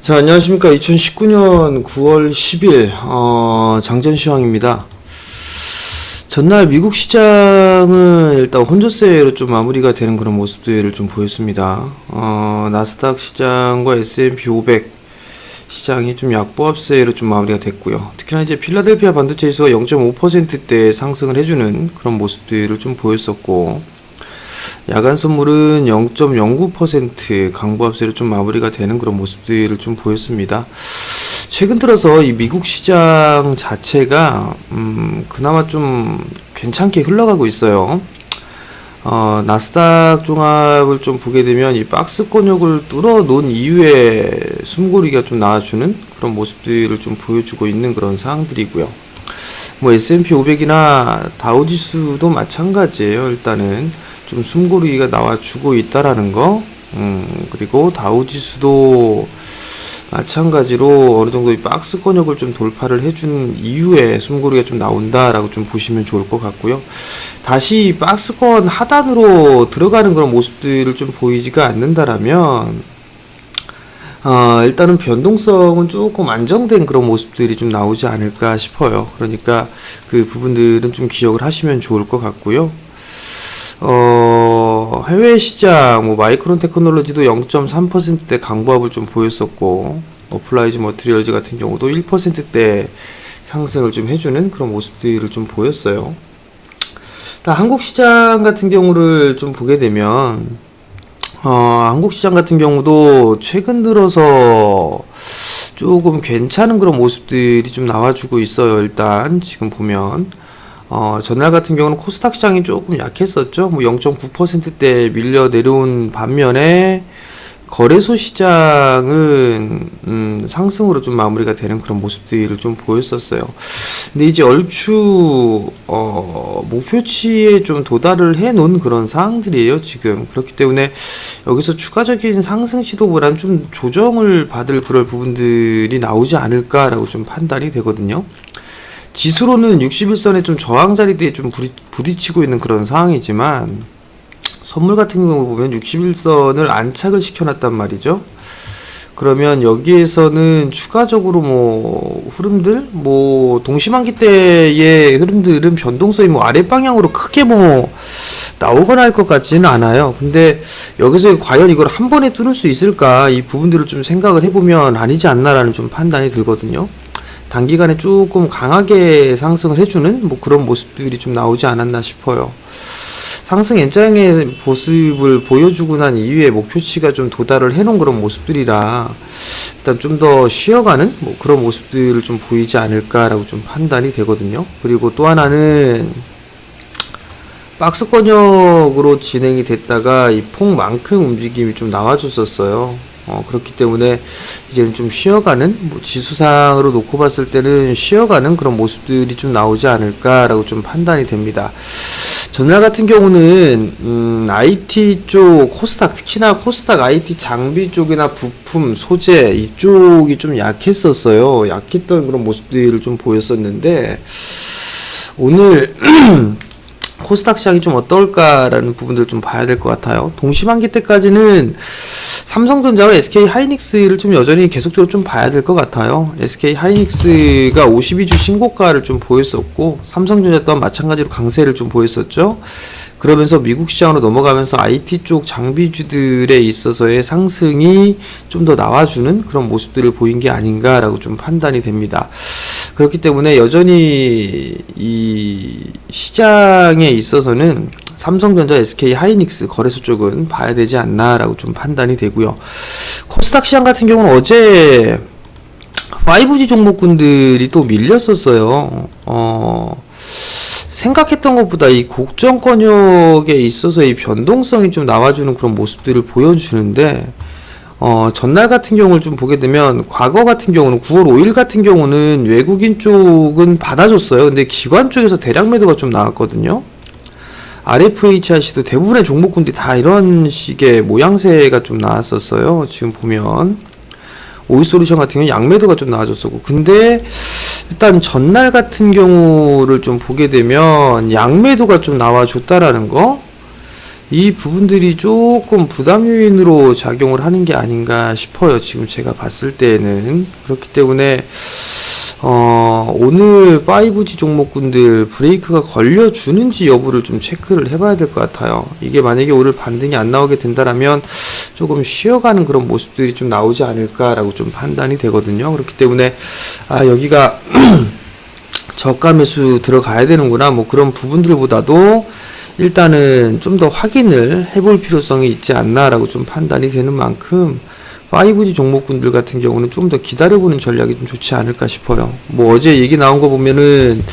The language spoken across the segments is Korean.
자, 안녕하십니까. 2019년 9월 10일, 장전시황입니다. 전날 미국 시장은 일단 혼조세로 좀 마무리가 되는 그런 모습들을 좀 보였습니다. 나스닥 시장과 S&P 500 시장이 좀 약보합세로 좀 마무리가 됐고요. 특히나 이제 필라델피아 반도체 지수가 0.5%대 상승을 해주는 그런 모습들을 좀 보였었고, 야간 선물은 0.09% 강보합세로 좀 마무리가 되는 그런 모습들을 좀 보였습니다. 최근 들어서 이 미국 시장 자체가 그나마 좀 괜찮게 흘러가고 있어요. 나스닥 종합을 좀 보게 되면 이 박스권역을 뚫어 놓은 이후에 숨고리가 좀 나와주는 그런 모습들을 좀 보여주고 있는 그런 상황들이고요. 뭐 S&P 500이나 다우지수도 마찬가지예요. 일단은 좀 숨고르기가 나와주고 있다라는 거, 그리고 다우지수도 마찬가지로 어느 정도 이 박스권역을 좀 돌파를 해준 이후에 숨고르기가 좀 나온다라고 좀 보시면 좋을 것 같고요. 다시 박스권 하단으로 들어가는 그런 모습들을 좀 보이지가 않는다라면, 일단은 변동성은 조금 안정된 그런 모습들이 좀 나오지 않을까 싶어요. 그러니까 그 부분들은 좀 기억을 하시면 좋을 것 같고요. 해외 시장, 뭐, 마이크론 테크놀로지도 0.3%대 강보합을 좀 보였었고, 어플라이즈 머티리얼즈 같은 경우도 1%대 상승을 좀 해주는 그런 모습들을 좀 보였어요. 한국 시장 같은 경우를 좀 보게 되면, 한국 시장 같은 경우도 최근 들어서 조금 괜찮은 그런 모습들이 좀 나와주고 있어요. 일단, 지금 보면. 전날 같은 경우는 코스닥 시장이 조금 약했었죠. 뭐 0.9%대 밀려 내려온 반면에 거래소 시장은 상승으로 좀 마무리가 되는 그런 모습들을 좀 보였었어요. 근데 이제 얼추 목표치에 좀 도달을 해 놓은 그런 상황들이에요, 지금. 그렇기 때문에 여기서 추가적인 상승 시도보다는 좀 조정을 받을 그럴 부분들이 나오지 않을까라고 좀 판단이 되거든요. 지수로는 61선에 좀 저항 자리대에 좀 부딪히고 있는 그런 상황이지만, 선물 같은 경우 보면 61선을 안착을 시켜놨단 말이죠. 그러면 여기에서는 추가적으로 뭐 흐름들, 뭐 동시만기 때의 흐름들은 변동성이 뭐 아래 방향으로 크게 뭐 나오거나 할 것 같지는 않아요. 근데 여기서 과연 이걸 한 번에 뚫을 수 있을까, 이 부분들을 좀 생각을 해보면 아니지 않나라는 좀 판단이 들거든요. 단기간에 조금 강하게 상승을 해주는 뭐 그런 모습들이 좀 나오지 않았나 싶어요. 상승 N장의 모습을 보여주고 난 이후에 목표치가 좀 도달을 해놓은 그런 모습들이라 일단 좀 더 쉬어가는 뭐 그런 모습들을 좀 보이지 않을까라고 좀 판단이 되거든요. 그리고 또 하나는 박스권역으로 진행이 됐다가 이 폭만큼 움직임이 좀 나와줬었어요. 그렇기 때문에 이제는 좀 쉬어가는, 뭐 지수상으로 놓고 봤을 때는 쉬어가는 그런 모습들이 좀 나오지 않을까라고 좀 판단이 됩니다. 전날 같은 경우는 IT 쪽 코스닥, 특히나 코스닥 IT 장비 쪽이나 부품, 소재 이쪽이 좀 약했었어요. 약했던 그런 모습들을 좀 보였었는데, 오늘 코스닥 시장이 좀 어떨까라는 부분들을 좀 봐야 될 것 같아요. 동시만기 때까지는 삼성전자와 SK 하이닉스를 좀 여전히 계속적으로 좀 봐야 될 것 같아요. SK 하이닉스가 52주 신고가를 좀 보였었고, 삼성전자 또한 마찬가지로 강세를 좀 보였었죠. 그러면서 미국 시장으로 넘어가면서 IT 쪽 장비주들에 있어서의 상승이 좀 더 나와주는 그런 모습들을 보인 게 아닌가라고 좀 판단이 됩니다. 그렇기 때문에 여전히 이 시장에 있어서는 삼성전자, SK 하이닉스 거래소 쪽은 봐야 되지 않나라고 좀 판단이 되고요. 코스닥 시장 같은 경우는 어제 5G 종목군들이 또 밀렸었어요. 생각했던 것보다 이 곡정권역에 있어서 이 변동성이 좀 나와주는 그런 모습들을 보여주는데, 전날 같은 경우를 좀 보게 되면, 과거 같은 경우는 9월 5일 같은 경우는 외국인 쪽은 받아줬어요. 근데 기관 쪽에서 대량 매도가 좀 나왔거든요. RFHIC도 대부분의 종목군들이 다 이런 식의 모양새가 좀 나왔었어요. 지금 보면 오이솔루션 같은 경우는 양매도가 좀 나와줬었고, 근데 일단 전날 같은 경우를 좀 보게 되면 양매도가 좀 나와줬다라는 거, 이 부분들이 조금 부담 요인으로 작용을 하는 게 아닌가 싶어요. 지금 제가 봤을 때는. 그렇기 때문에 오늘 5G 종목군들 브레이크가 걸려주는지 여부를 좀 체크를 해봐야 될 것 같아요. 이게 만약에 오늘 반등이 안 나오게 된다라면 조금 쉬어가는 그런 모습들이 좀 나오지 않을까라고 좀 판단이 되거든요. 그렇기 때문에 여기가 저가 매수 들어가야 되는구나, 뭐 그런 부분들보다도 일단은 좀 더 확인을 해볼 필요성이 있지 않나라고 좀 판단이 되는 만큼 5G 종목군들 같은 경우는 좀 더 기다려보는 전략이 좀 좋지 않을까 싶어요. 뭐 어제 얘기 나온 거 보면은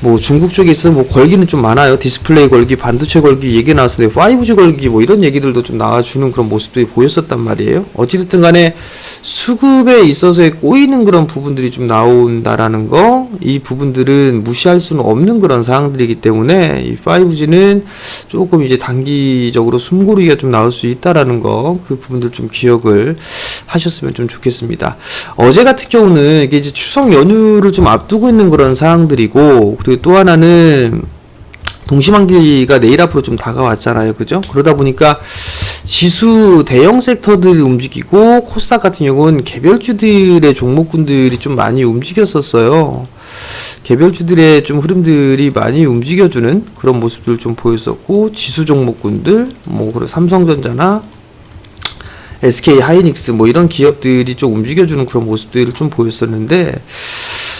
뭐 중국 쪽에 있어 뭐 걸기는 좀 많아요. 디스플레이 걸기, 반도체 걸기 얘기 나왔었는데 5G 걸기 뭐 이런 얘기들도 좀 나와주는 그런 모습들이 보였었단 말이에요. 어찌됐든 간에 수급에 있어서의 꼬이는 그런 부분들이 좀 나온다라는 거, 이 부분들은 무시할 수는 없는 그런 사항들이기 때문에 이 5G는 조금 이제 단기적으로 숨고르기가 좀 나올 수 있다라는 거, 그 부분들 좀 기억을 하셨으면 좀 좋겠습니다. 어제 같은 경우는 이게 이제 추석 연휴를 좀 앞두고 있는 그런 사항들이고, 그리고 또 하나는 동시만기가 내일 앞으로 좀 다가왔잖아요. 그죠? 그러다 보니까 지수 대형 섹터들이 움직이고 코스닥 같은 경우는 개별주들의 종목군들이 좀 많이 움직였었어요. 개별주들의 좀 흐름들이 많이 움직여주는 그런 모습들 좀 보였었고, 지수 종목군들 뭐 삼성전자나 SK 하이닉스 뭐 이런 기업들이 좀 움직여주는 그런 모습들을 좀 보였었는데,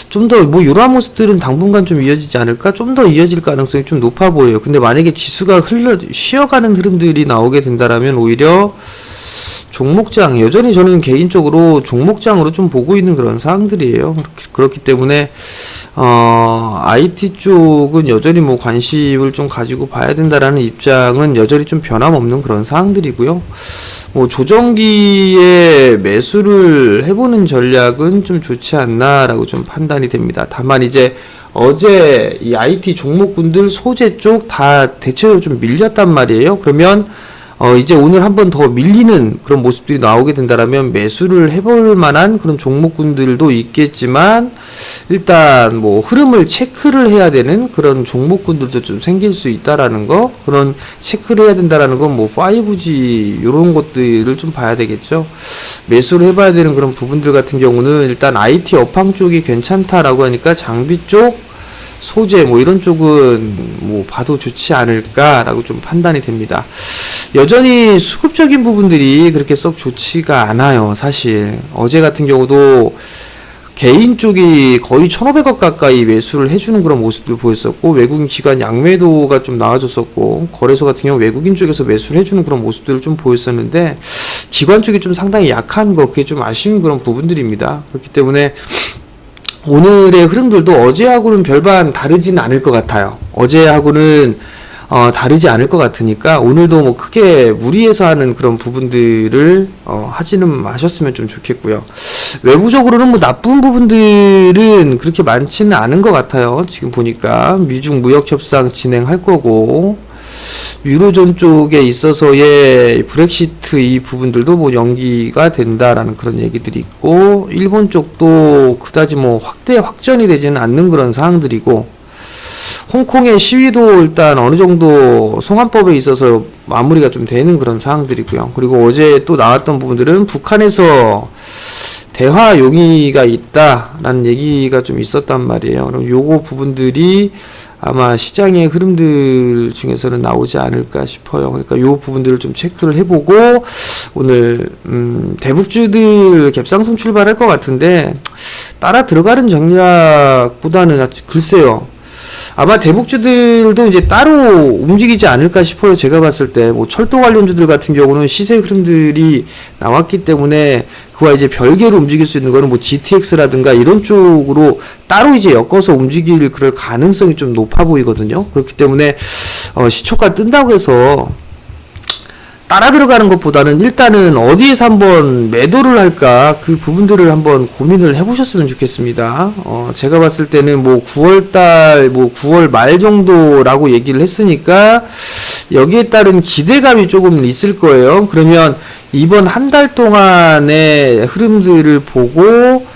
좀 더 뭐 이러한 모습들은 당분간 좀 이어지지 않을까? 좀 더 이어질 가능성이 좀 높아 보여요. 근데 만약에 지수가 쉬어가는 흐름들이 나오게 된다라면 오히려 종목장, 여전히 저는 개인적으로 종목장으로 좀 보고 있는 그런 사항들이에요. 그렇기 때문에 IT 쪽은 여전히 뭐 관심을 좀 가지고 봐야 된다라는 입장은 여전히 좀 변함없는 그런 사항들이고요. 뭐 조정기에 매수를 해보는 전략은 좀 좋지 않나라고 좀 판단이 됩니다. 다만 이제 어제 이 IT 종목군들 소재 쪽 다 대체로 좀 밀렸단 말이에요. 그러면 이제 오늘 한 번 더 밀리는 그런 모습들이 나오게 된다라면 매수를 해볼 만한 그런 종목군들도 있겠지만, 일단 뭐 흐름을 체크를 해야 되는 그런 종목군들도 좀 생길 수 있다라는 거, 그런 체크를 해야 된다라는 건 뭐 5G 요런 것들을 좀 봐야 되겠죠. 매수를 해봐야 되는 그런 부분들 같은 경우는 일단 IT 업황 쪽이 괜찮다라고 하니까 장비 쪽, 소재 뭐 이런 쪽은 뭐 봐도 좋지 않을까라고 좀 판단이 됩니다. 여전히 수급적인 부분들이 그렇게 썩 좋지가 않아요. 사실 어제 같은 경우도 개인 쪽이 거의 1,500억 가까이 매수를 해주는 그런 모습들 보였었고, 외국인 기관 양매도가 좀 나와줬었고, 거래소 같은 경우 외국인 쪽에서 매수를 해주는 그런 모습들을 좀 보였었는데, 기관 쪽이 좀 상당히 약한 거, 그게 좀 아쉬운 그런 부분들입니다. 그렇기 때문에 오늘의 흐름들도 어제하고는 별반 다르지는 않을 것 같아요. 어제하고는 다르지 않을 것 같으니까 오늘도 뭐 크게 무리해서 하는 그런 부분들을 하지는 마셨으면 좀 좋겠고요. 외부적으로는 뭐 나쁜 부분들은 그렇게 많지는 않은 것 같아요. 지금 보니까 미중 무역 협상 진행할 거고, 유로존 쪽에 있어서의 브렉시트 이 부분들도 뭐 연기가 된다라는 그런 얘기들이 있고, 일본 쪽도 그다지 뭐 확전이 되지는 않는 그런 사항들이고, 홍콩의 시위도 일단 어느 정도 송환법에 있어서 마무리가 좀 되는 그런 사항들이고요. 그리고 어제 또 나왔던 부분들은 북한에서 대화 용의가 있다라는 얘기가 좀 있었단 말이에요. 그럼 요거 부분들이 아마 시장의 흐름들 중에서는 나오지 않을까 싶어요. 그러니까 요 부분들을 좀 체크를 해보고, 오늘 대북주들 갭상승 출발할 것 같은데 따라 들어가는 전략보다는 글쎄요, 아마 대북주들도 이제 따로 움직이지 않을까 싶어요. 제가 봤을 때 뭐 철도 관련주들 같은 경우는 시세 흐름들이 나왔기 때문에 그와 이제 별개로 움직일 수 있는 거는 뭐 GTX라든가 이런 쪽으로 따로 이제 엮어서 움직일 그럴 가능성이 좀 높아 보이거든요. 그렇기 때문에 시초가 뜬다고 해서 따라 들어가는 것보다는 일단은 어디에서 한번 매도를 할까, 그 부분들을 한번 고민을 해보셨으면 좋겠습니다. 제가 봤을 때는 뭐 9월달, 뭐 9월 말 정도라고 얘기를 했으니까 여기에 따른 기대감이 조금 있을 거예요. 그러면 이번 한 달 동안의 흐름들을 보고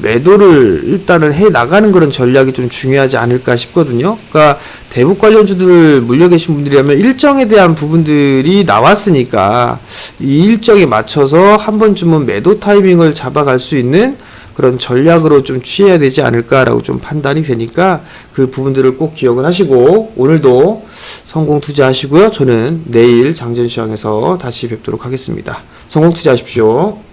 매도를 일단은 해 나가는 그런 전략이 좀 중요하지 않을까 싶거든요. 그러니까 대북 관련주들 물려 계신 분들이라면 일정에 대한 부분들이 나왔으니까 이 일정에 맞춰서 한 번쯤은 매도 타이밍을 잡아갈 수 있는 그런 전략으로 좀 취해야 되지 않을까라고 좀 판단이 되니까 그 부분들을 꼭 기억을 하시고 오늘도 성공 투자하시고요. 저는 내일 장전시장에서 다시 뵙도록 하겠습니다. 성공 투자하십시오.